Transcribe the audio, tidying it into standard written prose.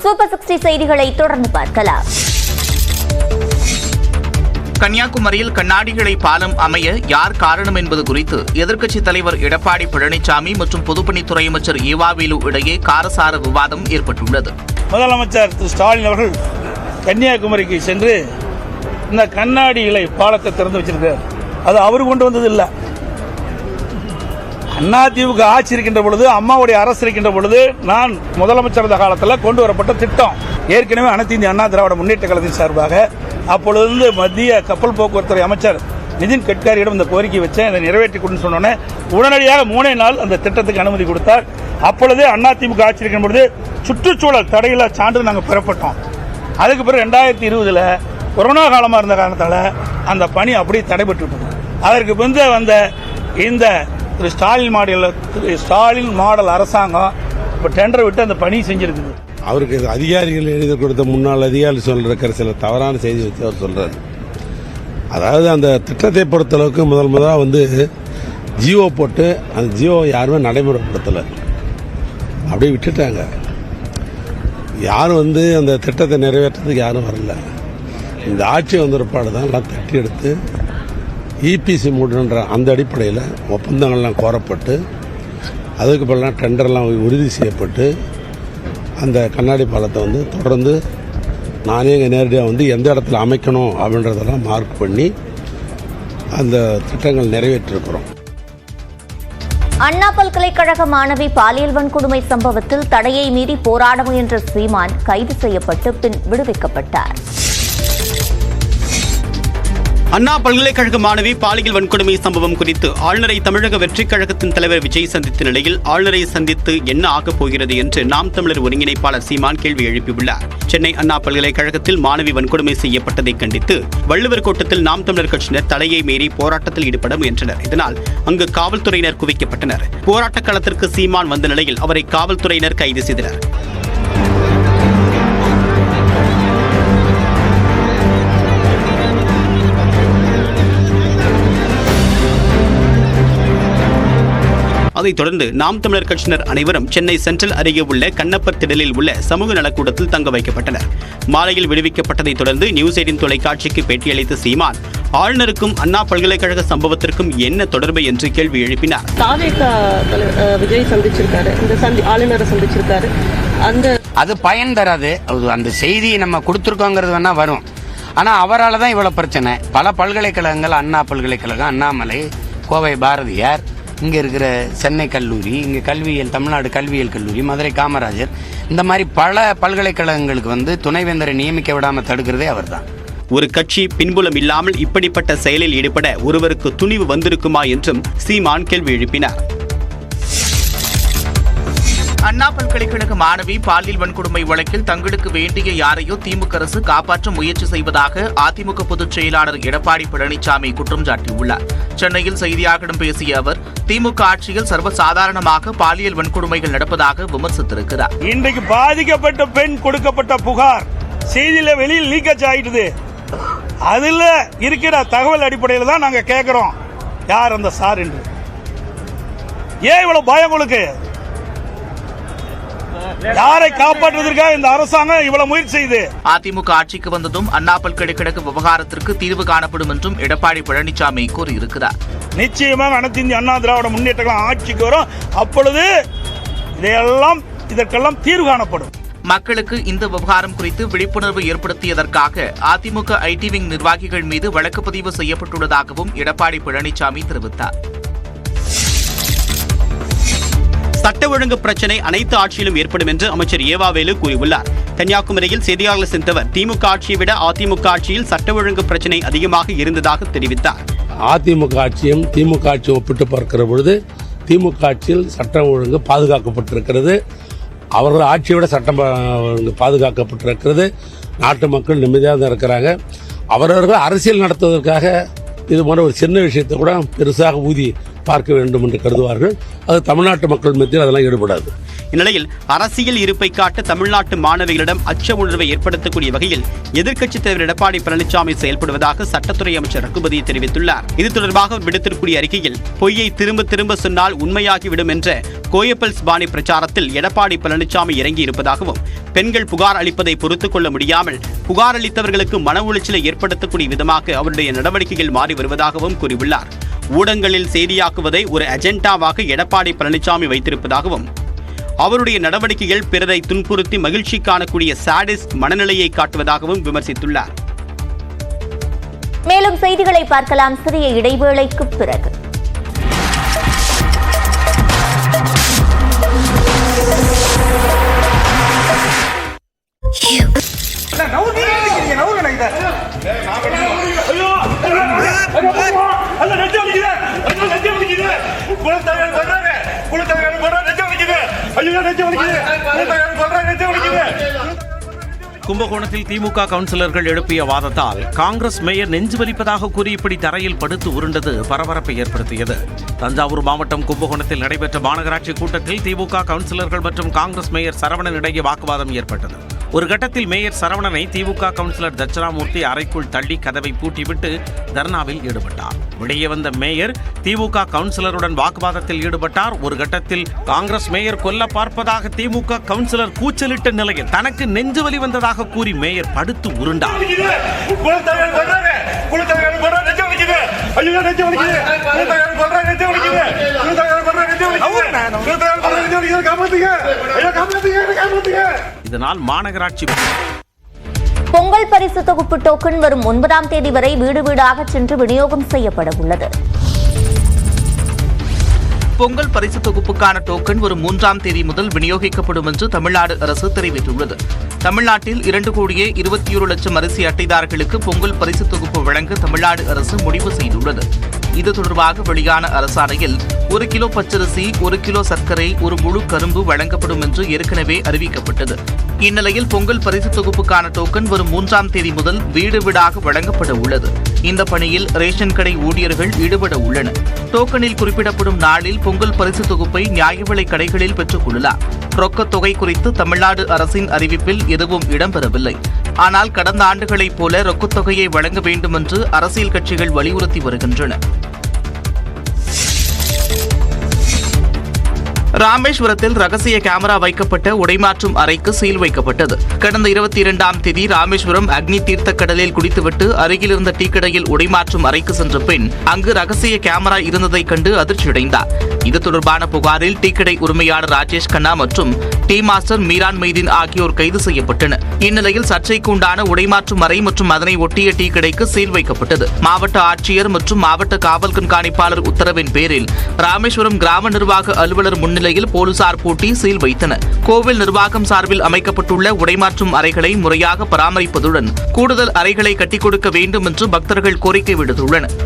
Super 60 செய்திகளை தொடர்ந்து பார்க்கலாம். கன்னியாகுமரியில் கண்ணாடிகளை பாலம் அமைய யார் காரணம் என்பது குறித்து எதிர்க்கட்சித் தலைவர் எடப்பாடி பழனிசாமி மற்றும் பொதுப்பணித்துறை அமைச்சர் ஏவாவேலு இடையே காரசார விவாதம் ஏற்பட்டுள்ளது. முதலமைச்சர் திரு ஸ்டாலின் அவர்கள் கன்னியாகுமரிக்கு சென்று இந்த கண்ணாடிகளை பாலத்தை திறந்து வச்சிருக்கார். அது அவர் கொண்டு வந்தது இல்லை. அதிமுக ஆட்சி இருக்கின்ற பொழுது, அம்மாவுடைய அரசு இருக்கின்ற பொழுது நான் முதலமைச்சர் இருந்த காலத்தில் கொண்டு வரப்பட்ட திட்டம். ஏற்கனவே அனைத்து இந்திய அண்ணா திராவிட முன்னேற்ற கழகத்தின் சார்பாக அப்பொழுது மத்திய கப்பல் போக்குவரத்துறை அமைச்சர் நிதின் கட்காரியிடம் இந்த கோரிக்கை வச்சேன். அதை நிறைவேற்றி கொடுன்னு சொன்னோன்னே உடனடியாக 3 நாள் அந்த திட்டத்துக்கு அனுமதி கொடுத்தார். அப்பொழுதே அதிமுக ஆட்சி இருக்கின்ற பொழுது சுற்றுச்சூழல் தடையில்லா சான்று நாங்கள் பெறப்பட்டோம். அதுக்கு பிறகு 2020 கொரோனா காலமாக இருந்த காரணத்தால் அந்த பணி அப்படியே தடைபட்டு விட்டது. அதற்கு பின்பு வந்த இந்த திரு ஸ்டாலின் மாடல் அரசாங்கம் இப்போ டெண்டர் விட்டு அந்த பணி செஞ்சிருக்குது. அவருக்கு அதிகாரிகள் எழுதி கொடுத்த முன்னாள் அதிகாரி சொல்லிருக்கிற சில தவறான செய்தி வச்சு அவர் சொல்றாரு. அதாவது அந்த திட்டத்தை பொறுத்தளவுக்கு முதலாக ஜியோ போட்டு அந்த ஜியோ யாருமே நடைமுறைப்படுத்தலை, அப்படியே விட்டுட்டாங்க. யாரும் அந்த திட்டத்தை நிறைவேற்றதுக்கு யாரும் வரல. இந்த ஆட்சி வந்திருப்பாடு தான் எல்லாம் தட்டி எடுத்து இபிசி மூடுன்ற அந்த அடிப்படையில் ஒப்பந்தங்கள்லாம் கோரப்பட்டு அதுக்கு பிறகு டெண்டர்லாம் உறுதி செய்யப்பட்டு அந்த கண்ணாடி பாலத்தை தொடர்ந்து நானே இங்கே நேரடியாக எந்த இடத்துல அமைக்கணும் அப்படின்றதெல்லாம் மார்க் பண்ணி அந்த திட்டங்கள் நிறைவேற்றிருக்கிறோம். அண்ணா பல்கலைக்கழக மாணவி பாலியல் வன்கொடுமை சம்பவத்தில் தடையை மீறி போராட முயன்ற சீமான் கைது செய்யப்பட்டு பின் விடுவிக்கப்பட்டார். அண்ணா பல்கலைக்கழக மாணவி பாலியல் வன்கொடுமை சம்பவம் குறித்து ஆளுநரை தமிழக வெற்றிக் கழகத்தின் தலைவர் விஜய் சந்தித்த நிலையில் ஆளுநரை சந்தித்து என்ன ஆகப் போகிறது என்று நாம் தமிழர் ஒருங்கிணைப்பாளர் சீமான் கேள்வி எழுப்பியுள்ளார். சென்னை அண்ணா பல்கலைக்கழகத்தில் மாணவி வன்கொடுமை செய்யப்பட்டதை கண்டித்து வள்ளுவர் கோட்டத்தில் நாம் தமிழர் கட்சியினர் தடையை மீறி போராட்டத்தில் ஈடுபட முயன்றனர். இதனால் அங்கு காவல்துறையினர் குவிக்கப்பட்டனர். போராட்டக் களத்திற்கு சீமான் வந்த நிலையில் அவரை காவல்துறையினர் கைது செய்தனர். அதைத் தொடர்ந்து நாம் தமிழர் கட்சியினர் அனைவரும் சென்னை சென்ட்ரல் அருகே உள்ள கண்ணப்பர் திடலில் உள்ள சமூக நலக்கூடத்தில் தங்க வைக்கப்பட்டனர். மாலையில் விடுவிக்கப்பட்டதைத் தொடர்ந்து நியூஸ் 18 தொலைக்காட்சிக்கு பேட்டியளித்த சீமான் ஆளுநருக்கும் அண்ணா பல்கலைக்கழக சம்பவத்திற்கும் என்ன தொடர்பு என்று கேள்வி எழுப்பினார். விஜய் சந்திச்சிருக்காரு, ஆளுநரை சந்திச்சிருக்காரு, அது பயன் தராது. அந்த செய்தியை நம்ம கொடுத்துருக்கோங்கிறது வேணா வரும். ஆனா அவரால் தான் இவ்வளவு பிரச்சனை. பல பல்கலைக்கழகங்கள், அண்ணா பல்கலைக்கழகம், அண்ணாமலை, கோவை பாரதியார், இங்கே இருக்கிற சென்னை கல்லூரி, இங்கே தமிழ்நாடு கல்வியியல் கல்லூரி, மதுரை காமராஜர், இந்த மாதிரி பல பல்கலைக்கழகங்களுக்கு துணைவேந்தரை நியமிக்க விடாமல் தடுக்கிறதே அவர் தான். ஒரு கட்சி பின்புலம் இல்லாமல் இப்படிப்பட்ட செயலில் ஈடுபட ஒருவருக்கு துணிவு வந்திருக்குமா என்றும் சீமான் கேள்வி எழுப்பினார். அண்ணா பல்கலைக்கழக மாணவி பாலியல் வன்கொடுமை வழக்கில் தங்களுக்கு வேண்டிய யாரையோ திமுக அரசு காப்பாற்ற முயற்சி செய்வதாக அதிமுக பொதுச் செயலாளர் எடப்பாடி பழனிசாமி குற்றம் சாட்டியுள்ளார். சென்னையில் செய்தியாளர்களிடம் பேசிய அவர் திமுக ஆட்சியில் சர்வசாதாரணமாக பாலியல் வன்கொடுமைகள் நடப்பதாக விமர்சித்திருக்கிறார். இன்றைக்கு பாதிக்கப்பட்ட பெண் கொடுக்கப்பட்ட புகார் செய்தியில வெளியில் லீக்கேஜ் ஆயிடுது. அதுல இருக்கிற தகவல் அடிப்படையில் தான் நாங்க கேட்கிறோம் யார் அந்த சார் என்று. ஏன் இவ்வளவு பயம் உங்களுக்கு? யாரை காப்பாற்றுவதற்காக இந்த அரசாங்கம் இவ்வளவு முயற்சி செய்து? அதிமுக ஆட்சிக்கு வந்ததும் அண்ணா பல்கலைக்கழக விவகாரத்திற்கு தீர்வு காணப்படும் என்றும் எடப்பாடி பழனிசாமி கூறியிருக்கிறார். நிச்சயமாக அனைத்து இந்திய அண்ணா திராவிட முன்னேற்ற கழகம் ஆட்சிக்கு வரும். அப்பொழுது இதற்கெல்லாம் தீர்வு காணப்படும். மக்களுக்கு இந்த விவகாரம் குறித்து விழிப்புணர்வு ஏற்படுத்தியதற்காக அதிமுக ஐடி விங் நிர்வாகிகள் மீது வழக்கு பதிவு செய்யப்பட்டுள்ளதாகவும் எடப்பாடி பழனிசாமி தெரிவித்தார். சட்ட ஒழுங்கு பிரச்சினை அனைத்து ஆட்சியிலும் ஏற்படும் என்று அமைச்சர் ஏவாவேலு கூறியுள்ளார். கன்னியாகுமரியில் செய்தியாளர் சந்தித்தவர் திமுக ஆட்சியை விட அதிமுக ஆட்சியில் சட்ட ஒழுங்கு பிரச்சினை அதிகமாக இருந்ததாக தெரிவித்தார். அதிமுக ஆட்சியும் திமுக ஆட்சியும் ஒப்பிட்டு பார்க்கிற பொழுது திமுக ஆட்சியில் சட்டம் ஒழுங்கு பாதுகாக்கப்பட்டிருக்கிறது. அவர்கள் ஆட்சியை விட சட்டம் பாதுகாக்கப்பட்டிருக்கிறது. நாட்டு மக்கள் நிம்மதியாக இருக்கிறாங்க. அவரவர்கள் அரசியல் நடத்துவதற்காக இது போன்ற ஒரு சின்ன விஷயத்தை கூட பெருசாக ஊதி பார்க்க வேண்டும் என்று கருதுவார்கள். அது தமிழ்நாட்டு மக்கள் மத்தியில் அதெல்லாம் ஈடுபடாது. இந்நிலையில் அரசியல் இருப்பை காட்ட தமிழ்நாட்டு மாணவிகளிடம் அச்ச உணர்வை ஏற்படுத்தக்கூடிய வகையில் எதிர்க்கட்சித் தலைவர் எடப்பாடி பழனிசாமி செயல்படுவதாக சட்டத்துறை அமைச்சர் ரகுபதி தெரிவித்துள்ளார். இது தொடர்பாக விடுத்திருக்கூடிய அறிக்கையில் பொய்யை திரும்ப திரும்ப சொன்னால் உண்மையாகிவிடும் என்ற கோயப்பல்ஸ் பாணி பிரச்சாரத்தில் எடப்பாடி பழனிசாமி இறங்கி இருப்பதாகவும், பெண்கள் புகார் அளிப்பதை பொறுத்துக் கொள்ள முடியாமல் புகார் அளித்தவர்களுக்கு மன உளைச்சலை ஏற்படுத்தக்கூடிய விதமாக அவருடைய நடவடிக்கைகள் மாறி வருவதாகவும் கூறியுள்ளார். ஊடகங்களில் செய்தியாக்குவதை ஒரு அஜெண்டாவாக எடப்பாடி பழனிசாமி வைத்திருப்பதாகவும், அவருடைய நடவடிக்கைகள் பிறரை துன்புறுத்தி மகிழ்ச்சி காணக்கூடிய சாடிஸ்ட் மனநிலையை காட்டுவதாகவும் விமர்சித்துள்ளார். மேலும் செய்திகளை பார்க்கலாம் சிறிய இடைவேளைக்கு பிறகு. கும்பகோணத்தில் திமுக கவுன்சிலர்கள் எழுப்பிய வாதத்தால் காங்கிரஸ் மேயர் நெஞ்சு வலிப்பதாக கூறி இப்படி தரையில் படுத்து உருண்டது பரபரப்பை ஏற்படுத்தியது. தஞ்சாவூர் மாவட்டம் கும்பகோணத்தில் நடைபெற்ற மாநகராட்சி கூட்டத்தில் திமுக கவுன்சிலர்கள் மற்றும் காங்கிரஸ் மேயர் சரவணன் இடையே வாக்குவாதம் ஏற்பட்டது. ஒரு கட்டத்தில் மேயர் சரவணனை திமுக கவுன்சிலர் தட்சணாமூர்த்தி அறைக்குள் தள்ளி கதவை பூட்டிவிட்டு தர்ணாவில் ஈடுபட்டார். வெளியே வந்த மேயர் திமுக கவுன்சிலருடன் வாக்குவாதத்தில் ஈடுபட்டார். ஒரு கட்டத்தில் காங்கிரஸ் மேயர் கொல்ல பார்ப்பதாக திமுக கவுன்சிலர் கூச்சலிட்ட நிலையில் தனக்கு நெஞ்சு வலி வந்ததாக கூறி மேயர் படுத்து உருண்டார். இதனால் மாநகராட்சி பொங்கல் பரிசு தொகுப்பு டோக்கன் வரும் 9ஆம் தேதி வரை வீடு வீடாக சென்று விநியோகம் செய்யப்பட உள்ளது. பொங்கல் பரிசு தொகுப்புக்கான டோக்கன் வரும் 3ஆம் தேதி முதல் விநியோகிக்கப்படும் என்று தமிழ்நாடு அரசு தெரிவித்துள்ளது. தமிழ்நாட்டில் 2,21,00,000 அரிசி அட்டைதாரர்களுக்கு பொங்கல் பரிசு தொகுப்பு வழங்க தமிழ்நாடு அரசு முடிவு செய்துள்ளது. இது தொடர்பாக வெளியான அரசாணையில் 1 கிலோ பச்சரிசி, 1 கிலோ சர்க்கரை, 1 முழு கரும்பு வழங்கப்படும் என்று ஏற்கனவே அறிவிக்கப்பட்டது. இந்நிலையில் பொங்கல் பரிசு தொகுப்புக்கான டோக்கன் வரும் 3ஆம் தேதி முதல் வீடு வீடாக வழங்கப்பட உள்ளது. இந்த பணியில் ரேஷன் கடை ஊழியர்கள் ஈடுபட உள்ளனர். டோக்கனில் குறிப்பிடப்படும் நாளில் பொங்கல் பரிசு தொகுப்பை நியாய விலைக் கடைகளில் பெற்றுக் கொள்ளலாம். ரொக்கத் தொகை குறித்து தமிழ்நாடு அரசின் அறிவிப்பில் எதுவும் இடம்பெறவில்லை. ஆனால் கடந்த ஆண்டுகளைப் போல ரொக்கத் தொகையை வழங்க வேண்டும் என்று அரசியல் கட்சிகள் வலியுறுத்தி வருகின்றன. ராமேஸ்வரத்தில் ரகசிய கேமரா வைக்கப்பட்ட உடைமாற்றும் அறைக்கு சீல் வைக்கப்பட்டது. கடந்த 22ஆம் தேதி ராமேஸ்வரம் அக்னி தீர்த்த கடலில் குடித்துவிட்டு அருகில் இருந்த டீ கடையில் உடைமாற்றும் அறைக்கு சென்ற பெண் அங்கு ரகசிய கேமரா இருந்ததைக் கண்டு அதிர்ச்சியடைந்தார். இது தொடர்பான புகாரில் டீ கடை உரிமையாளர் ராஜேஷ் கண்ணா மற்றும் டீ மாஸ்டர் மீரான் மைதீன் ஆகியோர் கைது செய்யப்பட்டனர். இந்நிலையில் சர்ச்சைக்கு உண்டான உடைமாற்றும் அறை மற்றும் அதனை ஒட்டிய டீ கடைக்கு சீல் வைக்கப்பட்டது. மாவட்ட ஆட்சியர் மற்றும் மாவட்ட காவல் கண்காணிப்பாளர் உத்தரவின் பேரில் ராமேஸ்வரம் கிராம நிர்வாக அலுவலர் முன்னிலையில் போலீசார் பூட்டி சீல் வைத்தனர். கோவில் நிர்வாகம் சார்பில் அமைக்கப்பட்டுள்ள உடைமாற்றும் அறைகளை முறையாக பராமரிப்பதுடன் கூடுதல் அறைகளை கட்டிக் கொடுக்க வேண்டும் என்று பக்தர்கள் கோரிக்கை விடுத்துள்ளனர்.